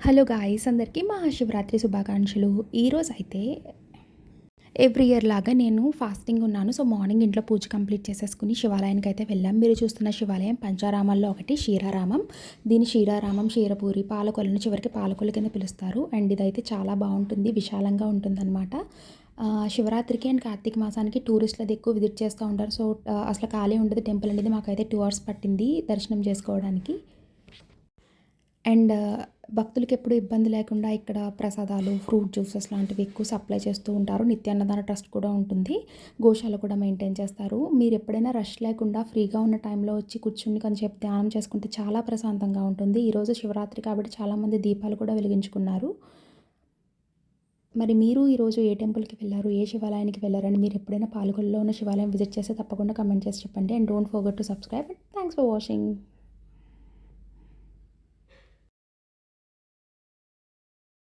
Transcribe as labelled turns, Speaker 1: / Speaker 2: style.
Speaker 1: Hello guys, అందరికీ మహాశివరాత్రి శుభాకాంక్షలు. ఈరోజైతే ఎవ్రీ ఇయర్ లాగా నేను ఫాస్టింగ్ ఉన్నాను. సో మార్నింగ్ ఇంట్లో పూజ కంప్లీట్ చేసేసుకుని శివాలయానికి అయితే వెళ్ళాం. మీరు చూస్తున్న శివాలయం పంచారామాల్లో ఒకటి క్షీరారామం. దీని క్షీరారామం, క్షీరపూరి, పాలకొల్లుని చివరికి పాలకొల్లు కింద పిలుస్తారు. అండ్ ఇదైతే చాలా బాగుంటుంది, విశాలంగా ఉంటుందన్నమాట. శివరాత్రికి అండ్ కార్తీక మాసానికి టూరిస్టులు అది ఎక్కువ విజిట్ చేస్తూ ఉంటారు. సో అసలు ఖాళీ ఉండదు టెంపుల్ అనేది. మాకైతే 2 hours పట్టింది దర్శనం చేసుకోవడానికి. అండ్ భక్తులకి ఎప్పుడు ఇబ్బంది లేకుండా ఇక్కడ ప్రసాదాలు, ఫ్రూట్ జ్యూసెస్ లాంటివి ఎక్కువ సప్లై చేస్తూ ఉంటారు. నిత్యాన్నదాన ట్రస్ట్ కూడా ఉంటుంది. గోశాల కూడా మెయింటైన్ చేస్తారు. మీరు ఎప్పుడైనా రష్ లేకుండా ఫ్రీగా ఉన్న టైంలో వచ్చి కూర్చుని కొంచెంసేపు ధ్యానం చేసుకుంటే చాలా ప్రశాంతంగా ఉంటుంది. ఈరోజు శివరాత్రి కాబట్టి చాలామంది దీపాలు కూడా వెలిగించుకున్నారు. మరి మీరు ఈరోజు ఏ టెంపుల్కి వెళ్ళారు, ఏ శివాలయానికి వెళ్ళారని, మీరు ఎప్పుడైనా పాలకొల్లులో ఉన్న శివాలయం విజిట్ చేస్తే తప్పకుండా కమెంట్ చేసి చెప్పండి. And don't forget to subscribe. Thanks for watching.